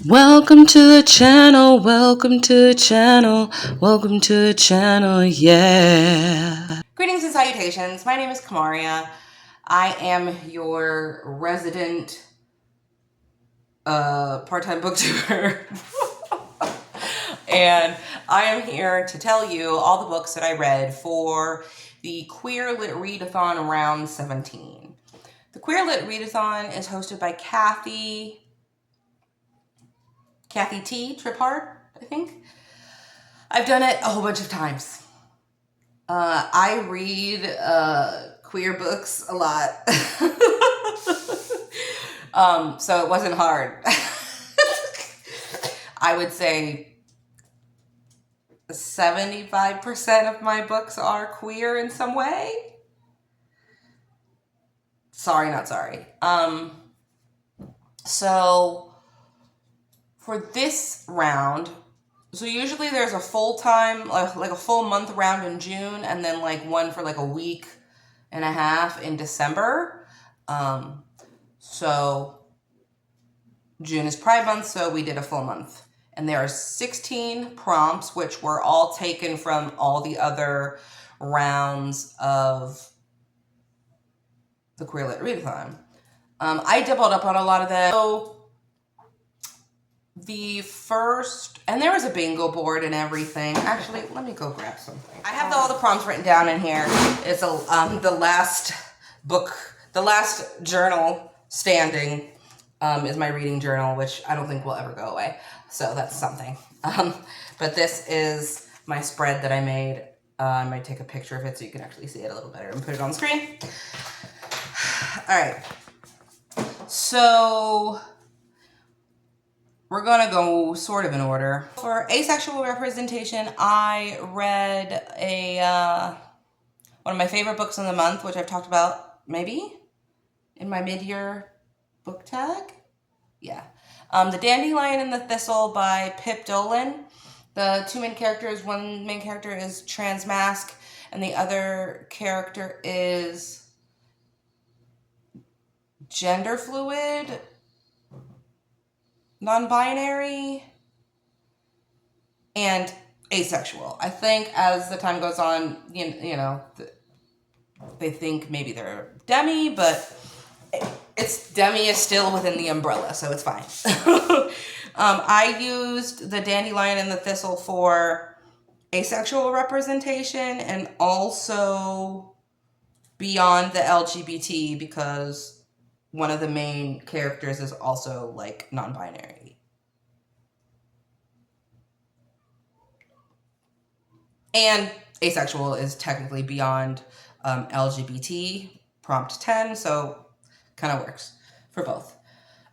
Welcome to the channel, welcome to the channel, welcome to the channel, yeah. Greetings and salutations. My name is Kamaria. I am your resident part-time booktuber. And I am here to tell you all the books that I read for the Queer Lit Readathon round 17. The Queer Lit Readathon is hosted by Kathy T. Triphart, I think. I've done it a whole bunch of times. I read queer books a lot. So it wasn't hard. I would say 75% of my books are queer in some way. Sorry, not sorry. So for this round, so usually there's a full-time, like a full month round in June, and then like one for like a week and a half in December. So June is Pride Month, so we did a full month. And there are 16 prompts, which were all taken from all the other rounds of the Queer Lit Readathon. I doubled up on a lot of them. So the first, and there was a bingo board and everything. Actually, let me go grab something. I have all the prompts written down in here. It's the last book, the last journal standing is my reading journal, which I don't think will ever go away. So that's something. But this is my spread that I made. I might take a picture of it so you can actually see it a little better and put it on screen. All right. So we're gonna go sort of in order. For asexual representation, I read one of my favorite books of the month, which I've talked about maybe in my mid-year book tag. Yeah. The Dandelion and the Thistle by Pip Dolan. The two main characters, one main character is trans mask, and the other character is gender fluid, non-binary, and asexual. I think as the time goes on, they think maybe they're demi, but demi is still within the umbrella, so it's fine. I used the Dandelion and the Thistle for asexual representation and also beyond the LGBT because one of the main characters is also like non-binary. And asexual is technically beyond LGBT, prompt 10, so kind of works for both.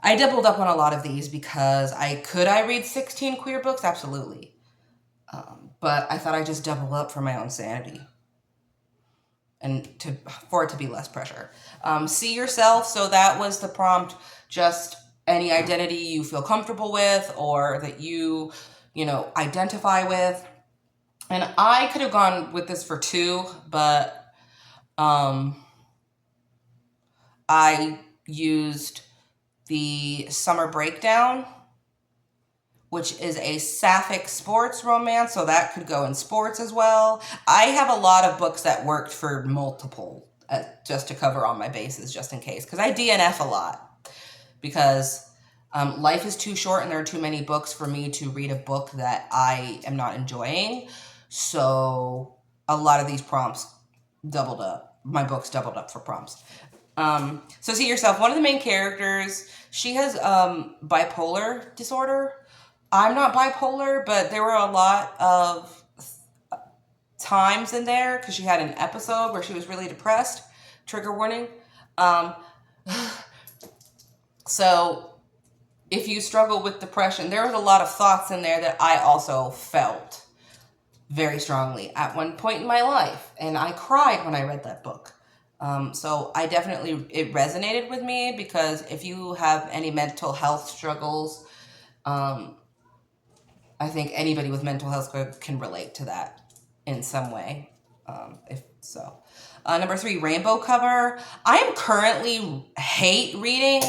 I doubled up on a lot of these because could I read 16 queer books? Absolutely. But I thought I'd just double up for my own sanity and for it to be less pressure. See yourself, so that was the prompt, just any identity you feel comfortable with or that you identify with. And I could have gone with this for 2, but I used the Summer Breakdown, which is a sapphic sports romance, so that could go in sports as well. I have a lot of books that worked for multiple, just to cover all my bases, just in case, because I DNF a lot, because life is too short and there are too many books for me to read a book that I am not enjoying. So a lot of these prompts doubled up. My books doubled up for prompts. So see yourself, one of the main characters, she has bipolar disorder. I'm not bipolar, but there were a lot of times in there because she had an episode where she was really depressed. Trigger warning. So if you struggle with depression, there was a lot of thoughts in there that I also felt very strongly at one point in my life. And I cried when I read that book. So I definitely, it resonated with me because if you have any mental health struggles, I think anybody with mental health can relate to that in some way. If so. Number 3, Rainbow Cover. I am currently hate reading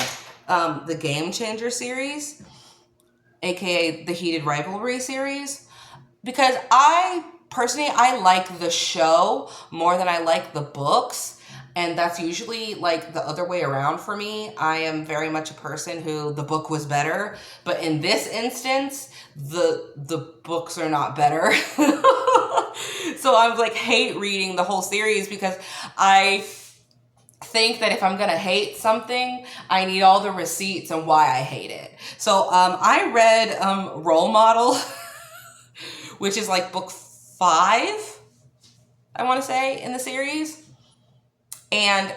the Game Changer series. aka the Heated Rivalry series, because I like the show more than I like the books. And that's usually like the other way around for me. I am very much a person who the book was better, but in this instance, the books are not better. So I'm like hate reading the whole series because I think that if I'm gonna hate something, I need all the receipts and why I hate it. So I read Role Model, which is like book 5, I want to say, in the series. And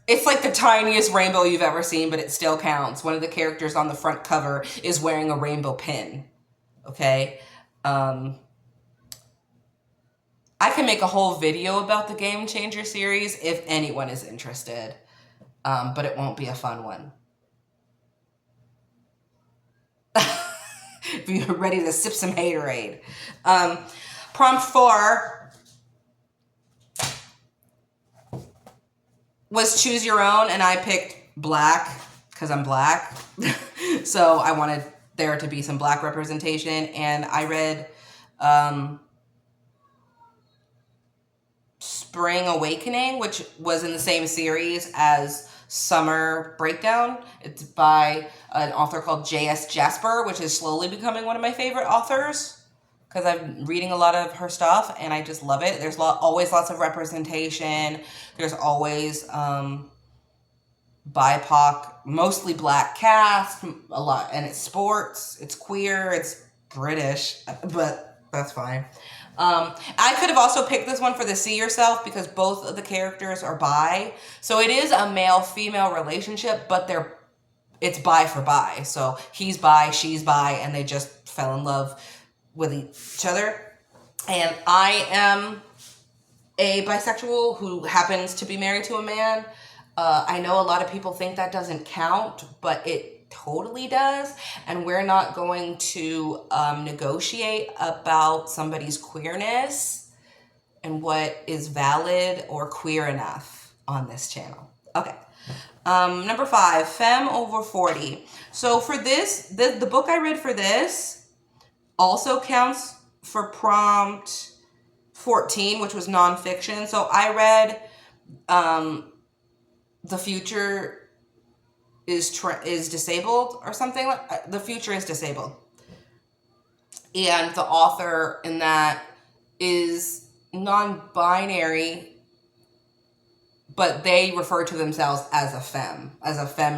it's like the tiniest rainbow you've ever seen, but it still counts. One of the characters on the front cover is wearing a rainbow pin. Okay? I can make a whole video about the Game Changer series if anyone is interested. But it won't be a fun one. If you're ready to sip some haterade. Prompt 4 was choose your own, and I picked black because I'm black. So I wanted there to be some black representation, and I read Spring Awakening, which was in the same series as Summer Breakdown. It's by an author called J.S. Jasper, which is slowly becoming one of my favorite authors because I'm reading a lot of her stuff and I just love it. There's always lots of representation. There's always BIPOC, mostly black cast, a lot, and it's sports, it's queer, it's British, but that's fine. I could have also picked this one for the See Yourself because both of the characters are bi. So it is a male-female relationship, but it's bi for bi. So he's bi, she's bi, and they just fell in love with each other. And I am a bisexual who happens to be married to a man. I know a lot of people think that doesn't count, but it totally does. And we're not going to negotiate about somebody's queerness and what is valid or queer enough on this channel. Okay. Number 5, Femme Over 40. So for this, the book I read for this also counts for prompt 14, which was nonfiction. So I read The Future is Disabled or something like The Future is Disabled. And the author in that is non-binary, but they refer to themselves as a femme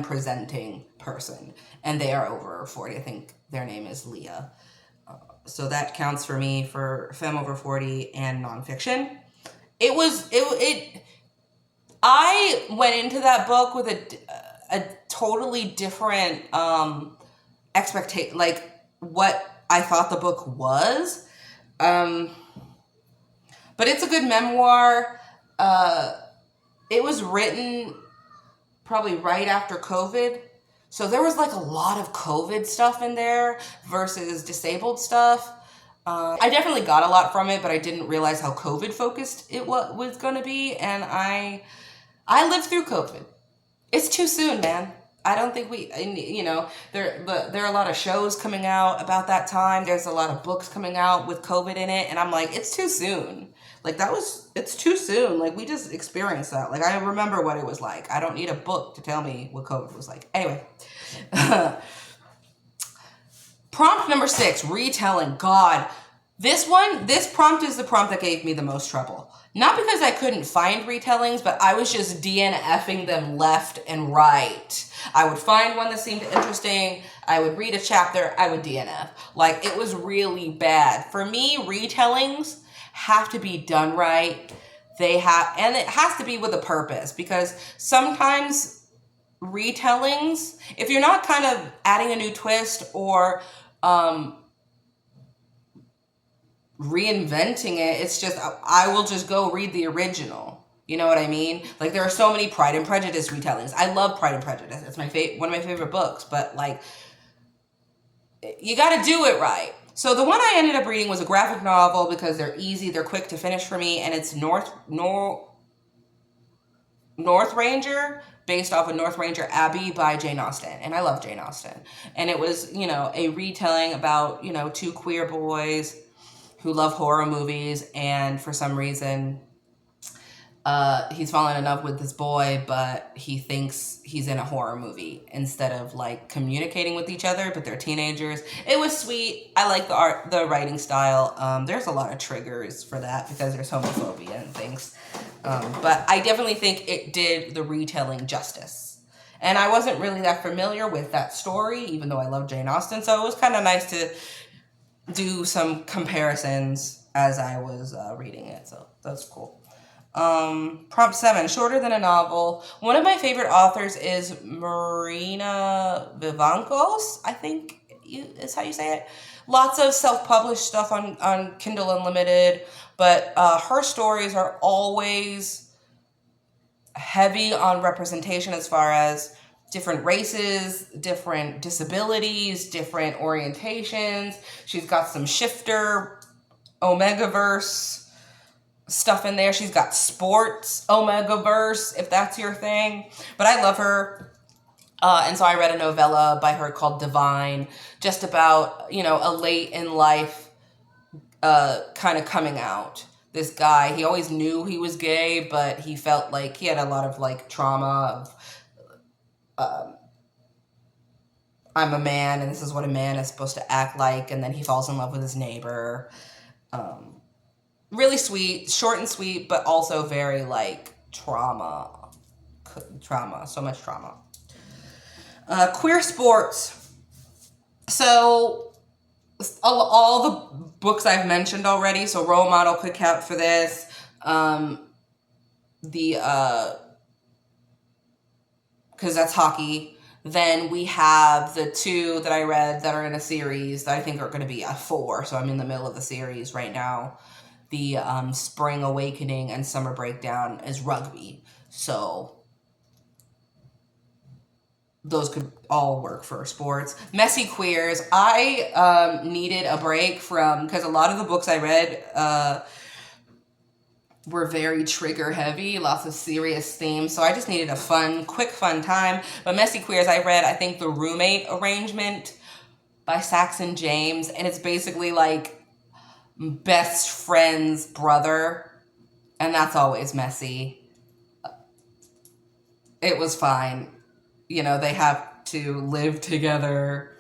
presenting person. And they are over 40. I think their name is Leah. So that counts for me for Femme Over 40 and nonfiction. I went into that book with a totally different expectation, like what I thought the book was. But it's a good memoir. It was written probably right after COVID. So there was like a lot of COVID stuff in there versus disabled stuff. I definitely got a lot from it, but I didn't realize how COVID focused it was going to be. And I lived through COVID. It's too soon, man. I don't think there are a lot of shows coming out about that time. There's a lot of books coming out with COVID in it. And I'm like, it's too soon. Like it's too soon. Like we just experienced that. Like I remember what it was like. I don't need a book to tell me what COVID was like. Anyway. Prompt number 6, retelling. God, this prompt is the prompt that gave me the most trouble. Not because I couldn't find retellings, but I was just DNFing them left and right. I would find one that seemed interesting. I would read a chapter. I would DNF. Like, it was really bad. For me, retellings have to be done right. And it has to be with a purpose, because sometimes retellings, if you're not kind of adding a new twist or reinventing it, it's just, I will just go read the original. You know what I mean? Like, there are so many Pride and Prejudice retellings. I love Pride and Prejudice. It's one of my favorite books, but like, you got to do it right. So the one I ended up reading was a graphic novel because they're easy, they're quick to finish for me, and it's North Ranger, based off of North Ranger Abbey by Jane Austen. And I love Jane Austen. And it was, a retelling about, two queer boys who love horror movies, and for some reason, he's fallen in love with this boy, but he thinks he's in a horror movie instead of like communicating with each other. But they're teenagers. It was sweet. I like the writing style. There's a lot of triggers for that because there's homophobia and things. But I definitely think it did the retelling justice. And I wasn't really that familiar with that story, even though I love Jane Austen. So it was kind of nice to do some comparisons as I was reading it. So that's cool. Prompt 7, shorter than a novel. One of my favorite authors is Marina Vivancos, I think is how you say it. Lots of self-published stuff on Kindle Unlimited, but her stories are always heavy on representation as far as different races, different disabilities, different orientations. She's got some shifter, Omegaverse stuff in there. She's got sports Omegaverse, if that's your thing. But I love her. And so I read a novella by her called Divine, just about, a late in life kind of coming out. This guy, he always knew he was gay, but he felt like he had a lot of like trauma of I'm a man and this is what a man is supposed to act like, and then he falls in love with his neighbor. Really sweet, short and sweet, but also very like trauma, so much trauma. Queer sports. So all the books I've mentioned already, so Role Model could count for this. Because that's hockey. Then we have the 2 that I read that are in a series that I think are going to be a 4. So I'm in the middle of the series right now. The Spring Awakening and Summer Breakdown is rugby. So those could all work for sports. Messy Queers. I needed a break from, because a lot of the books I read were very trigger heavy, lots of serious themes. So I just needed a quick fun time. But Messy Queers, I read, I think, The Roommate Arrangement by Saxon James. And it's basically like best friend's brother, and that's always messy. It was fine. They have to live together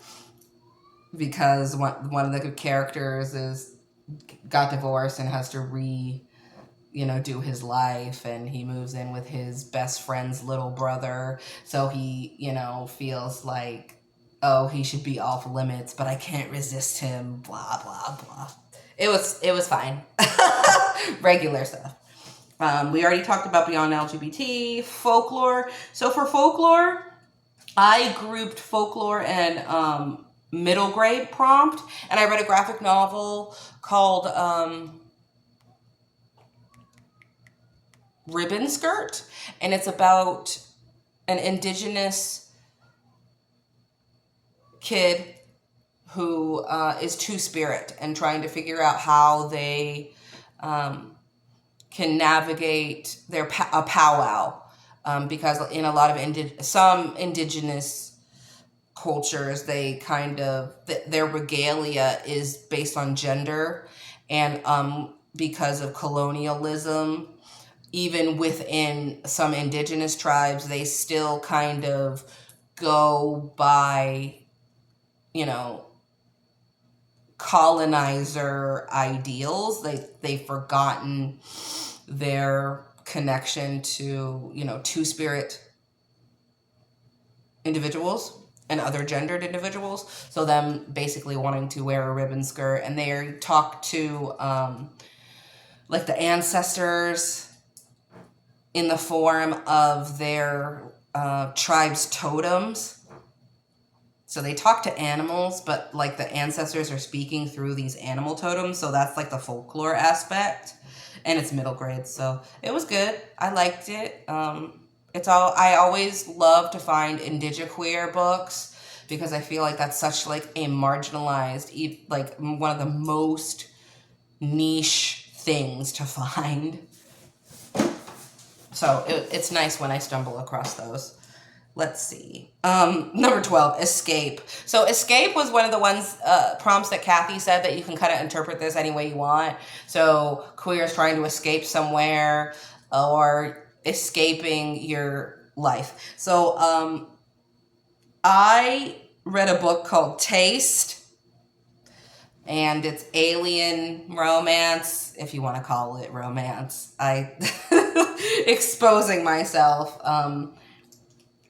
because one of the characters got divorced and has to do his life, and he moves in with his best friend's little brother. So he, feels like, oh, he should be off limits, but I can't resist him, blah, blah, blah. It was fine. Regular stuff. We already talked about Beyond LGBT, folklore. So for folklore, I grouped folklore and middle grade prompt, and I read a graphic novel called Ribbon Skirt, and it's about an indigenous kid who is two-spirit and trying to figure out how they can navigate a powwow, because in a lot of some indigenous cultures, they kind of their regalia is based on gender, and because of colonialism, even within some indigenous tribes, they still kind of go by, colonizer ideals. They've forgotten their connection to, two-spirit individuals and other gendered individuals. So them basically wanting to wear a ribbon skirt, and they talk to like the ancestors in the form of their tribe's totems. So they talk to animals, but like the ancestors are speaking through these animal totems. So that's like the folklore aspect, and it's middle grade. So it was good. I liked it. I always love to find indigiqueer books because I feel like that's such like a marginalized, like one of the most niche things to find. So it's nice when I stumble across those. Let's see. Number 12, escape. So escape was one of the ones, prompts that Kathy said that you can kind of interpret this any way you want. So queer is trying to escape somewhere or escaping your life. So I read a book called Taste, and it's alien romance, if you want to call it romance. I exposing myself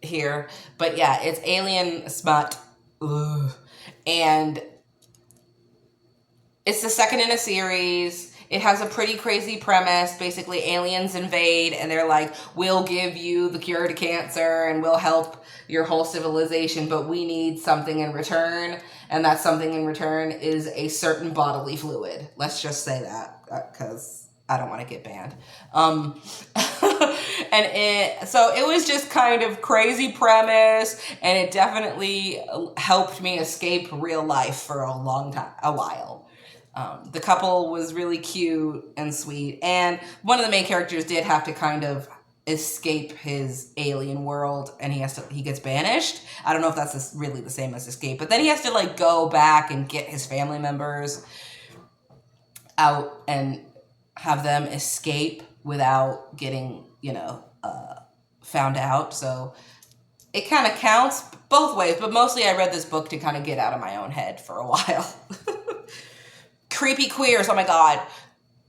here, but yeah, it's alien smut. Ugh. And it's the second in a series. It has a pretty crazy premise. Basically, aliens invade and they're like, we'll give you the cure to cancer and we'll help your whole civilization, but we need something in return. And that something in return is a certain bodily fluid. Let's just say that, because I don't want to get banned. So it was just kind of crazy premise, and it definitely helped me escape real life for a while. The couple was really cute and sweet, and one of the main characters did have to kind of escape his alien world, and he gets banished. I don't know if that's really the same as escape, but then he has to like go back and get his family members out and have them escape without getting, found out. So it kind of counts both ways, but mostly I read this book to kind of get out of my own head for a while. Creepy queers, oh my God.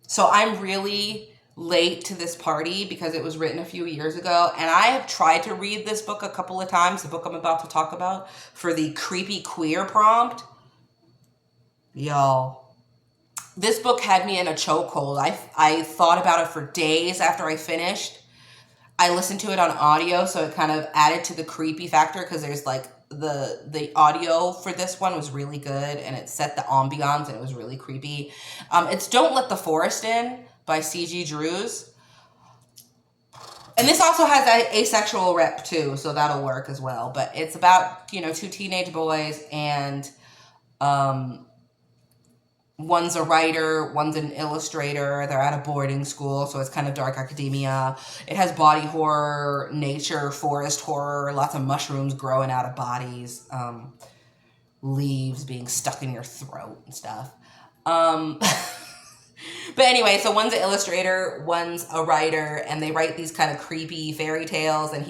So I'm really late to this party because it was written a few years ago, and I have tried to read this book a couple of times, the book I'm about to talk about, for the creepy queer prompt. Y'all, this book had me in a chokehold. I thought about it for days after I finished. I listened to it on audio, so it kind of added to the creepy factor, because there's like the audio for this one was really good, and it set the ambiance, and it was really creepy. It's Don't Let the Forest In by C.G. Drews. And this also has an asexual rep too, so that'll work as well. But it's about, two teenage boys, and one's a writer, one's an illustrator. They're at a boarding school, so it's kind of dark academia. It has body horror, nature, forest horror, lots of mushrooms growing out of bodies, leaves being stuck in your throat and stuff. But anyway, so one's an illustrator, one's a writer, and they write these kind of creepy fairy tales, and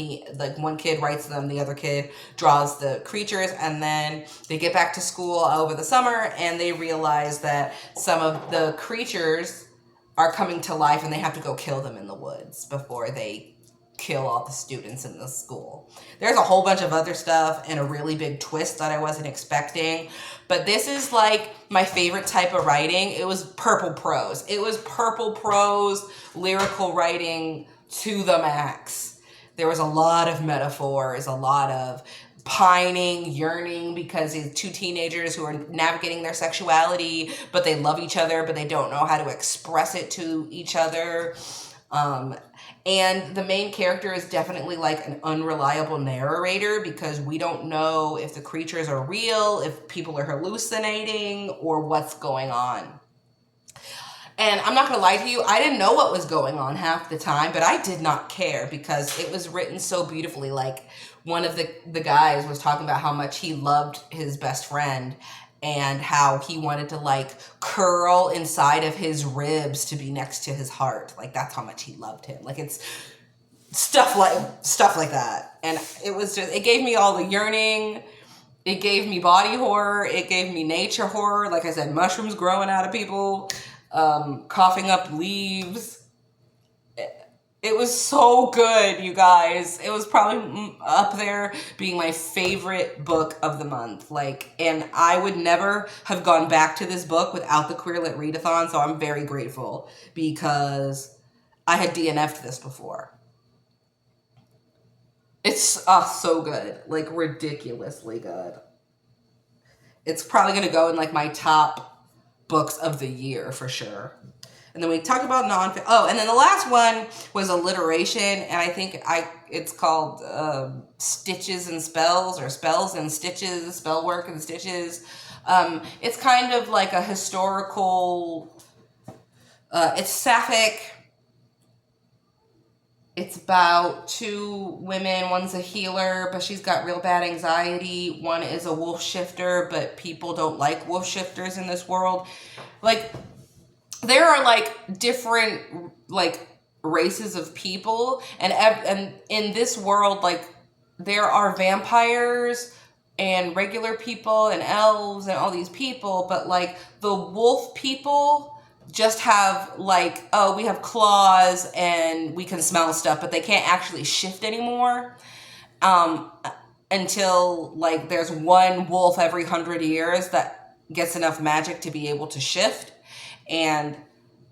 one kid writes them, the other kid draws the creatures, and then they get back to school over the summer, and they realize that some of the creatures are coming to life, and they have to go kill them in the woods before they kill all the students in the school. There's a whole bunch of other stuff and a really big twist that I wasn't expecting. But this is like my favorite type of writing. It was purple prose. It was purple prose, lyrical writing to the max. There was a lot of metaphors, a lot of pining, yearning, because it's two teenagers who are navigating their sexuality, but they love each other, but they don't know how to express it to each other. And the main character is definitely like an unreliable narrator, because we don't know if the creatures are real, if people are hallucinating, or what's going on. And I'm not going to lie to you, I didn't know what was going on half the time, but I did not care because it was written so beautifully. Like, one of the guys was talking about how much he loved his best friend, and how he wanted to like curl inside of his ribs to be next to his heart. Like, that's how much he loved him. Like, it's stuff like that. And it gave me all the yearning. It gave me body horror. It gave me nature horror. Like I said, mushrooms growing out of people, coughing up leaves. It was so good, you guys. It was probably up there being my favorite book of the month. And I would never have gone back to this book without the Queer Lit Readathon, so I'm very grateful, because I had DNF'd this before. It's so good. Like, ridiculously good. It's probably going to go in like my top books of the year for sure. And then we talked about non-fiction. Oh, and then the last one was alliteration, and I think it's called Stitches and Spells, or Spells and Stitches, Spell Work and Stitches. It's kind of like a historical, it's sapphic, It's about two women. One's a healer, but she's got real bad anxiety. One is a wolf shifter, but people don't like wolf shifters in this world. Like, there are like different like races of people, and in this world, like, there are vampires and regular people and elves and all these people, but like the wolf people just have like, oh, we have claws and we can smell stuff, but they can't actually shift anymore. um until like there's one wolf every 100 years that gets enough magic to be able to shift, and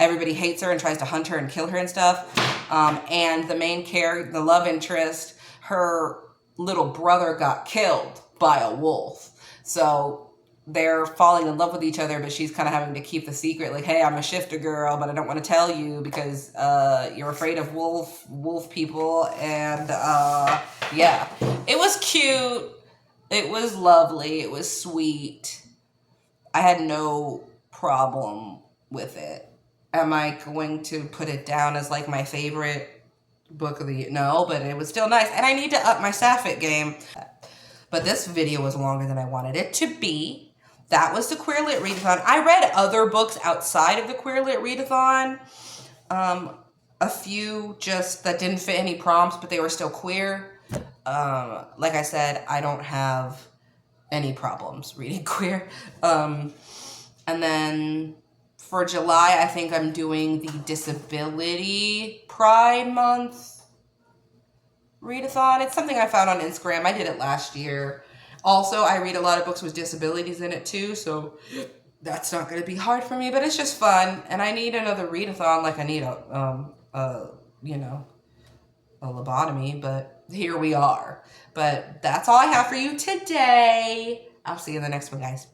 everybody hates her and tries to hunt her and kill her and stuff. And the main character, the love interest, her little brother got killed by a wolf. So they're falling in love with each other, but she's kind of having to keep the secret. Like, hey, I'm a shifter girl, but I don't want to tell you because you're afraid of wolf people. And yeah, it was cute. It was lovely. It was sweet. I had no problem with it. Am I going to put it down as like my favorite book of the year? No, but it was still nice. And I need to up my sapphic game. But this video was longer than I wanted it to be. That was the Queer Lit Readathon. I read other books outside of the Queer Lit Readathon. A few just that didn't fit any prompts, but they were still queer. Like I said, I don't have any problems reading queer. And then for July, I think I'm doing the Disability Pride Month readathon. It's something I found on Instagram. I did it last year. Also, I read a lot of books with disabilities in it too, so that's not going to be hard for me, but it's just fun. And I need another readathon, like I need a lobotomy, but here we are. But that's all I have for you today. I'll see you in the next one, guys.